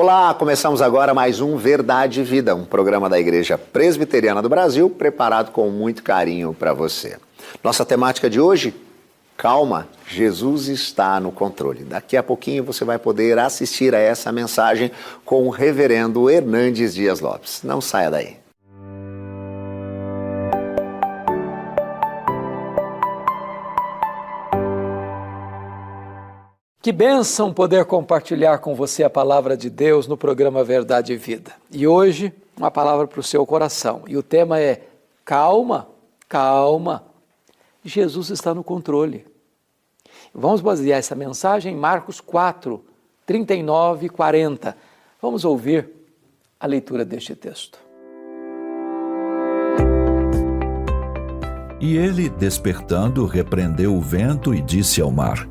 Olá, começamos agora mais um Verdade e Vida, um programa da Igreja Presbiteriana do Brasil, preparado com muito carinho para você. Nossa temática de hoje, calma, Jesus está no controle. Daqui a pouquinho você vai poder assistir a essa mensagem com o reverendo Hernandes Dias Lopes. Não saia daí. Que bênção poder compartilhar com você a palavra de Deus no programa Verdade e Vida. E hoje, uma palavra para o seu coração. E o tema é: calma, calma, Jesus está no controle. Vamos basear essa mensagem em Marcos 4, 39 e 40. Vamos ouvir a leitura deste texto. E ele, despertando, repreendeu o vento e disse ao mar: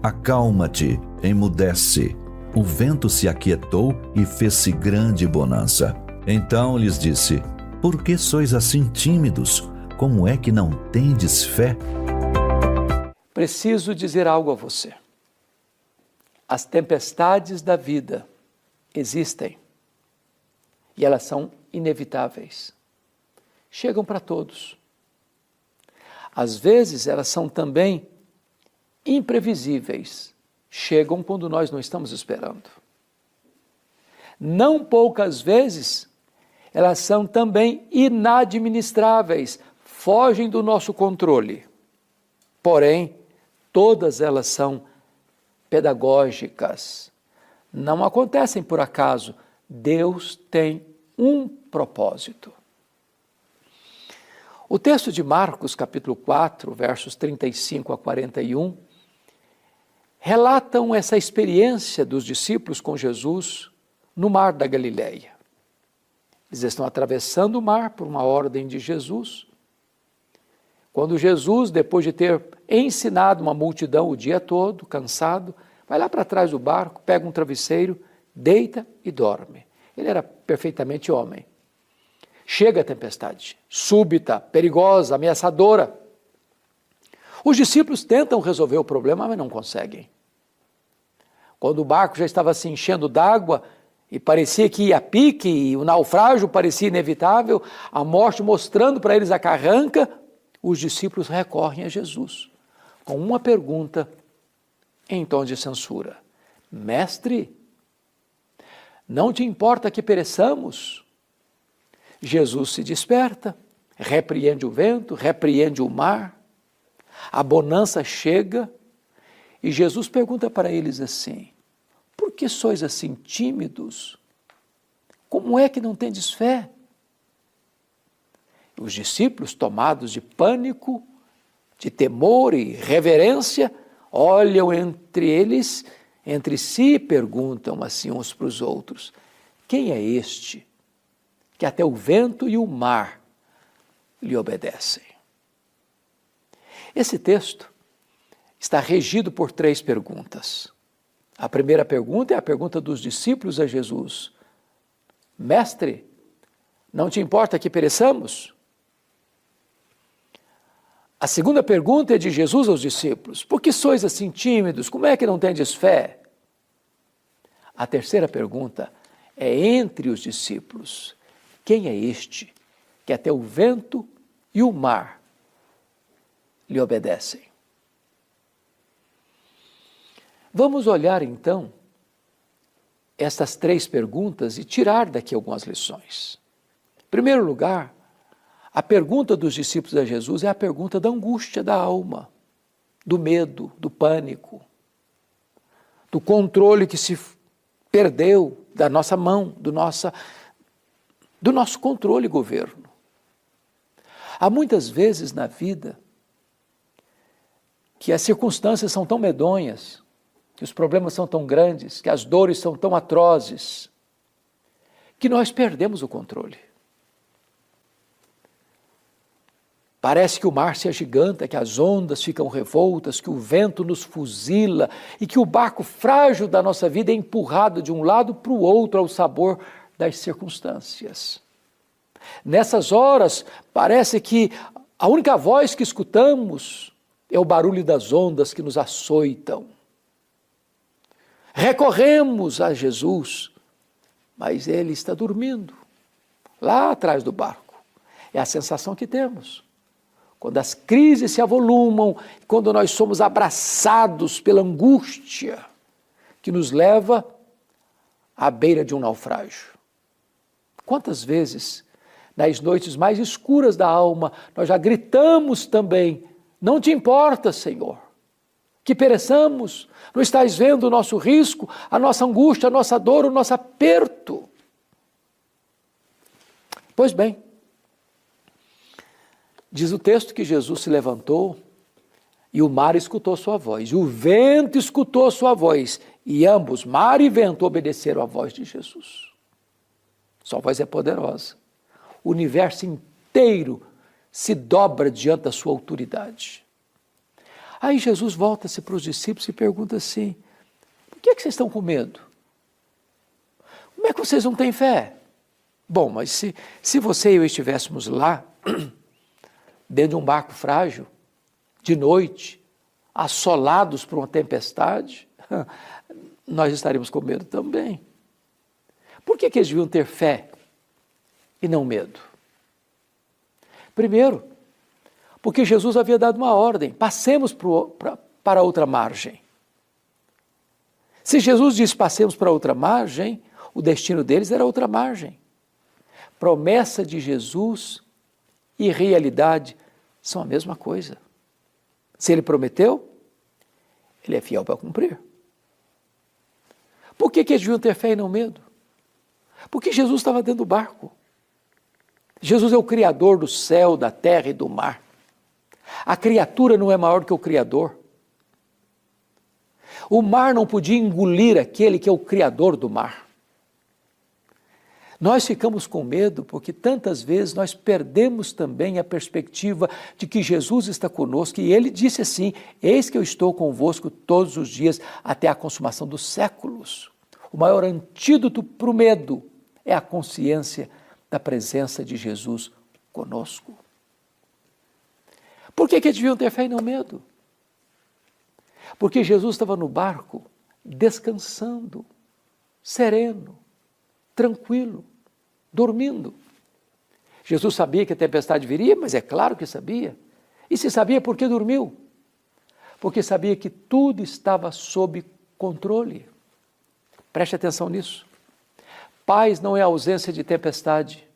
acalma-te, emudece. O vento se aquietou e fez-se grande bonança. Então lhes disse: por que sois assim tímidos? Como é que não tendes fé? Preciso dizer algo a você. As tempestades da vida existem e elas são inevitáveis. Chegam para todos. Às vezes elas são também imprevisíveis, chegam quando nós não estamos esperando. Não poucas vezes, elas são também inadministráveis, fogem do nosso controle. Porém, todas elas são pedagógicas. Não acontecem por acaso. Deus tem um propósito. O texto de Marcos, capítulo 4, versos 35 a 41, relatam essa experiência dos discípulos com Jesus no mar da Galileia. Eles estão atravessando o mar por uma ordem de Jesus. Quando Jesus, depois de ter ensinado uma multidão o dia todo, cansado, vai lá para trás do barco, pega um travesseiro, deita e dorme. Ele era perfeitamente homem. Chega a tempestade, súbita, perigosa, ameaçadora. Os discípulos tentam resolver o problema, mas não conseguem. Quando o barco já estava se enchendo d'água e parecia que ia a pique, e o naufrágio parecia inevitável, a morte mostrando para eles a carranca, os discípulos recorrem a Jesus com uma pergunta em tom de censura: Mestre, não te importa que pereçamos? Jesus se desperta, repreende o vento, repreende o mar, a bonança chega e Jesus pergunta para eles assim: por que sois assim tímidos? Como é que não tendes fé? Os discípulos, tomados de pânico, de temor e reverência, olham entre si e perguntam assim uns para os outros: quem é este que até o vento e o mar lhe obedecem? Esse texto está regido por 3 perguntas. A primeira pergunta é a pergunta dos discípulos a Jesus: Mestre, não te importa que pereçamos? A segunda pergunta é de Jesus aos discípulos: por que sois assim tímidos? Como é que não tendes fé? A terceira pergunta é entre os discípulos: quem é este que até o vento e o mar lhe obedecem? Vamos olhar então estas 3 perguntas e tirar daqui algumas lições. Em primeiro lugar, a pergunta dos discípulos a Jesus é a pergunta da angústia da alma, do medo, do pânico, do controle que se perdeu da nossa mão, do nosso controle e governo. Há muitas vezes na vida que as circunstâncias são tão medonhas, que os problemas são tão grandes, que as dores são tão atrozes, que nós perdemos o controle. Parece que o mar se agiganta, que as ondas ficam revoltas, que o vento nos fuzila e que o barco frágil da nossa vida é empurrado de um lado para o outro ao sabor das circunstâncias. Nessas horas, parece que a única voz que escutamos é o barulho das ondas que nos açoitam. Recorremos a Jesus mas ele está dormindo, lá atrás do barco. É a sensação que temos. Quando as crises se avolumam, quando nós somos abraçados pela angústia que nos leva à beira de um naufrágio. Quantas vezes, nas noites mais escuras da alma, nós já gritamos também: não te importa, Senhor, que pereçamos, não estás vendo o nosso risco, a nossa angústia, a nossa dor, o nosso aperto. Pois bem, diz o texto que Jesus se levantou e o mar escutou sua voz, e o vento escutou sua voz, e ambos, mar e vento, obedeceram à voz de Jesus. Sua voz é poderosa. O universo inteiro se dobra diante da sua autoridade. Aí Jesus volta-se para os discípulos e pergunta assim: por que vocês estão com medo? Como é que vocês não têm fé? Bom, mas se você e eu estivéssemos lá, dentro de um barco frágil, de noite, assolados por uma tempestade, nós estaríamos com medo também. Por que eles deviam ter fé e não medo? Primeiro, porque Jesus havia dado uma ordem: passemos para outra margem. Se Jesus disse passemos para outra margem, o destino deles era outra margem. Promessa de Jesus e realidade são a mesma coisa. Se ele prometeu, ele é fiel para cumprir. Por que eles deviam ter fé e não medo? Porque Jesus estava dentro do barco. Jesus é o Criador do céu, da terra e do mar. A criatura não é maior que o Criador. O mar não podia engolir aquele que é o Criador do mar. Nós ficamos com medo porque tantas vezes nós perdemos também a perspectiva de que Jesus está conosco, e ele disse assim: eis que eu estou convosco todos os dias até a consumação dos séculos. O maior antídoto para o medo é a consciência da presença de Jesus conosco. Por que eles deviam ter fé e não medo? Porque Jesus estava no barco, descansando, sereno, tranquilo, dormindo. Jesus sabia que a tempestade viria, mas é claro que sabia. E se sabia, por que dormiu? Porque sabia que tudo estava sob controle. Preste atenção nisso. Paz não é a ausência de tempestade.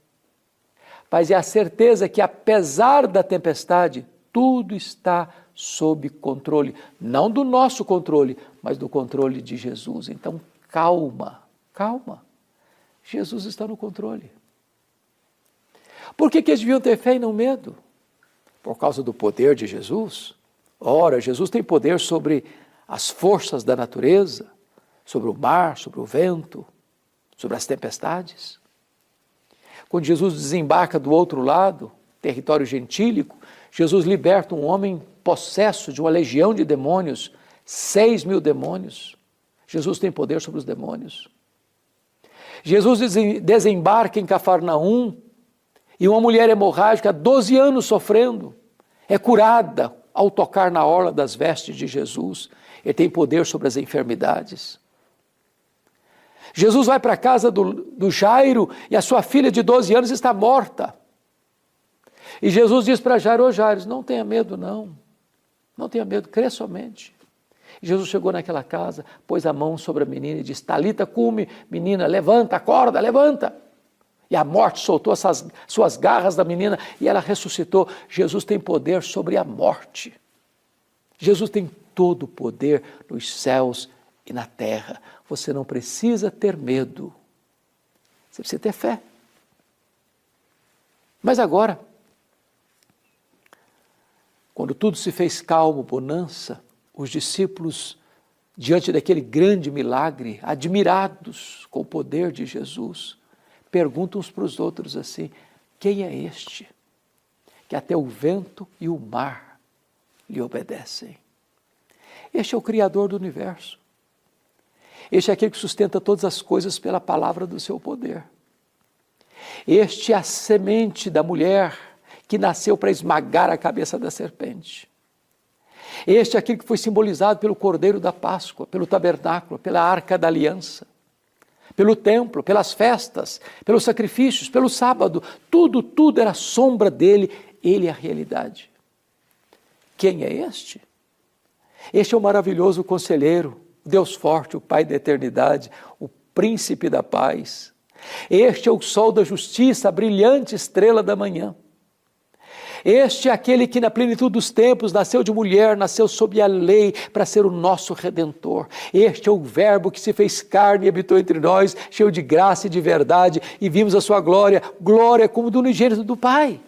Paz é a certeza que, apesar da tempestade, tudo está sob controle. Não do nosso controle, mas do controle de Jesus. Então, calma, calma. Jesus está no controle. Por que eles deviam ter fé e não medo? Por causa do poder de Jesus? Ora, Jesus tem poder sobre as forças da natureza, sobre o mar, sobre o vento, sobre as tempestades. Quando Jesus desembarca do outro lado, território gentílico, Jesus liberta um homem possesso de uma legião de demônios, 6.000 demônios. Jesus tem poder sobre os demônios. Jesus desembarca em Cafarnaum e uma mulher hemorrágica, há 12 anos sofrendo, é curada ao tocar na orla das vestes de Jesus. Ele tem poder sobre as enfermidades. Jesus vai para a casa do Jairo e a sua filha de 12 anos está morta. E Jesus diz para Jairo: ô Jairo, não tenha medo não, não tenha medo, crê somente. Jesus chegou naquela casa, pôs a mão sobre a menina e disse: Talita cumi, menina, levanta, acorda, levanta. E a morte soltou essas suas garras da menina e ela ressuscitou. Jesus tem poder sobre a morte. Jesus tem todo o poder nos céus e na terra. Você não precisa ter medo. Você precisa ter fé. Mas agora, quando tudo se fez calmo, bonança, os discípulos, diante daquele grande milagre, admirados com o poder de Jesus, perguntam uns para os outros assim: quem é este que até o vento e o mar lhe obedecem? Este é o Criador do universo. Este é aquele que sustenta todas as coisas pela palavra do seu poder. Este é a semente da mulher que nasceu para esmagar a cabeça da serpente. Este é aquele que foi simbolizado pelo Cordeiro da Páscoa, pelo tabernáculo, pela Arca da Aliança, pelo templo, pelas festas, pelos sacrifícios, pelo sábado. Tudo era sombra dele. Ele é a realidade. Quem é este? Este é o maravilhoso conselheiro, Deus forte, o Pai da eternidade, o príncipe da paz. Este é o sol da justiça, a brilhante estrela da manhã. Este é aquele que na plenitude dos tempos nasceu de mulher, nasceu sob a lei para ser o nosso Redentor. Este é o Verbo que se fez carne e habitou entre nós, cheio de graça e de verdade, e vimos a sua glória, glória como do unigênito do Pai.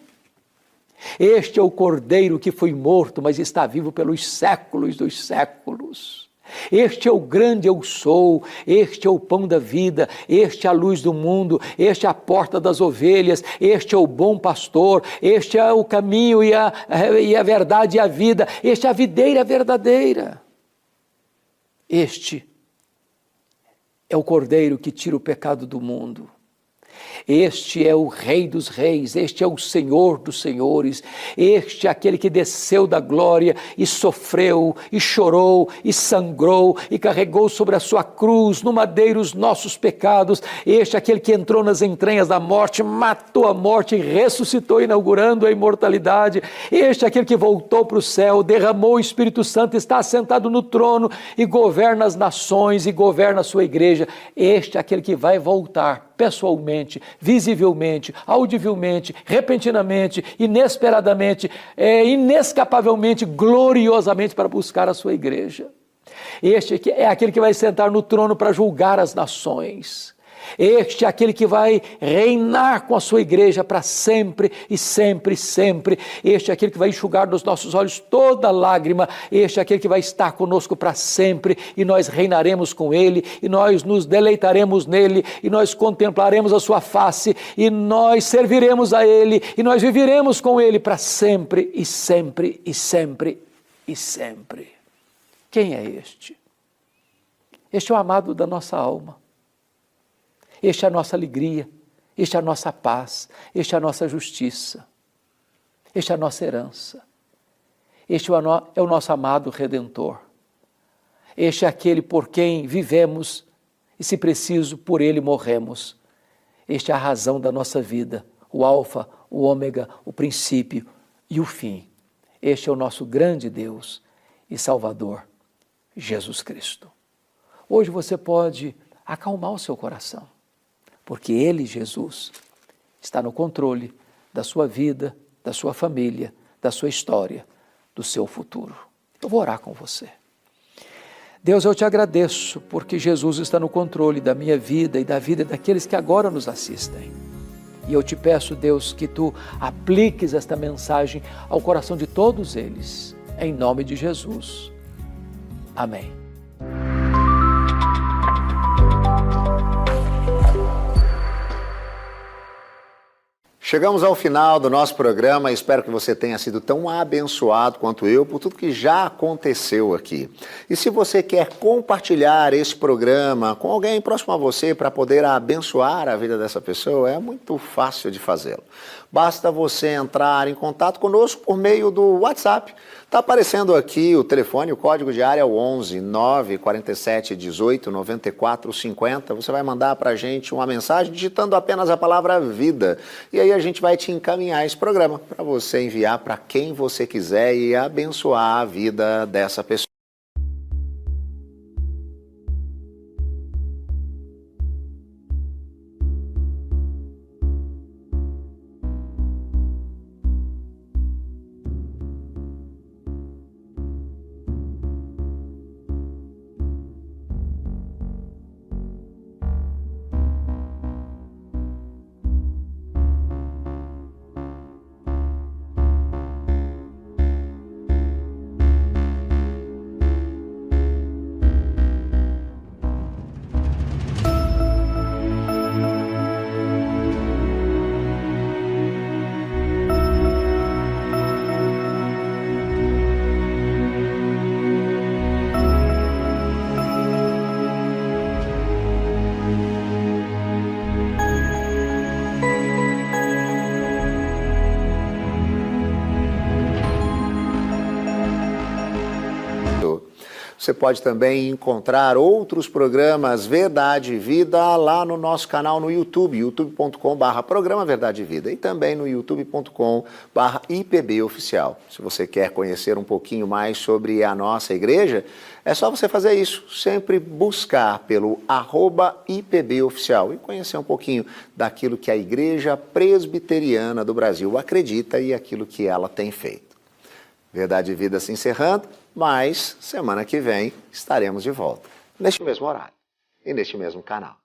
Este é o Cordeiro que foi morto, mas está vivo pelos séculos dos séculos. Este é o grande eu sou, este é o pão da vida, este é a luz do mundo, este é a porta das ovelhas, este é o bom pastor, este é o caminho e a verdade e a vida, este é a videira verdadeira. Este é o Cordeiro que tira o pecado do mundo. Este é o Rei dos Reis, este é o Senhor dos Senhores, este é aquele que desceu da glória e sofreu, e chorou, e sangrou, e carregou sobre a sua cruz, no madeiro, os nossos pecados. Este é aquele que entrou nas entranhas da morte, matou a morte e ressuscitou, inaugurando a imortalidade. Este é aquele que voltou para o céu, derramou o Espírito Santo, está assentado no trono e governa as nações e governa a sua igreja. Este é aquele que vai voltar pessoalmente, visivelmente, audivelmente, repentinamente, inesperadamente, inescapavelmente, gloriosamente para buscar a sua igreja. Este é aquele que vai sentar no trono para julgar as nações. Este é aquele que vai reinar com a sua igreja para sempre e sempre e sempre. Este é aquele que vai enxugar dos nossos olhos toda lágrima. Este é aquele que vai estar conosco para sempre e nós reinaremos com ele e nós nos deleitaremos nele e nós contemplaremos a sua face e nós serviremos a ele e nós viveremos com ele para sempre e sempre e sempre e sempre. Quem é este? Este é o amado da nossa alma. Este é a nossa alegria, este é a nossa paz, este é a nossa justiça, este é a nossa herança, este é o nosso amado Redentor, este é aquele por quem vivemos e, se preciso, por ele morremos. Este é a razão da nossa vida, o alfa, o ômega, o princípio e o fim. Este é o nosso grande Deus e Salvador, Jesus Cristo. Hoje você pode acalmar o seu coração, porque Ele, Jesus, está no controle da sua vida, da sua família, da sua história, do seu futuro. Eu vou orar com você. Deus, eu te agradeço porque Jesus está no controle da minha vida e da vida daqueles que agora nos assistem. E eu te peço, Deus, que Tu apliques esta mensagem ao coração de todos eles, em nome de Jesus. Amém. Chegamos ao final do nosso programa, espero que você tenha sido tão abençoado quanto eu por tudo que já aconteceu aqui. E se você quer compartilhar esse programa com alguém próximo a você para poder abençoar a vida dessa pessoa, é muito fácil de fazê-lo. Basta você entrar em contato conosco por meio do WhatsApp. Está aparecendo aqui o telefone, o código de área é o 11 947 18 94 50. Você vai mandar para a gente uma mensagem digitando apenas a palavra vida. E aí a gente vai te encaminhar esse programa para você enviar para quem você quiser e abençoar a vida dessa pessoa. Você pode também encontrar outros programas Verdade e Vida lá no nosso canal no YouTube, youtube.com/programa Verdade e Vida, e também no youtube.com/IPB Oficial. Se você quer conhecer um pouquinho mais sobre a nossa igreja, é só você fazer isso, sempre buscar pelo @IPB Oficial e conhecer um pouquinho daquilo que a Igreja Presbiteriana do Brasil acredita e aquilo que ela tem feito. Verdade e Vida se encerrando, mas semana que vem estaremos de volta, neste mesmo horário e neste mesmo canal.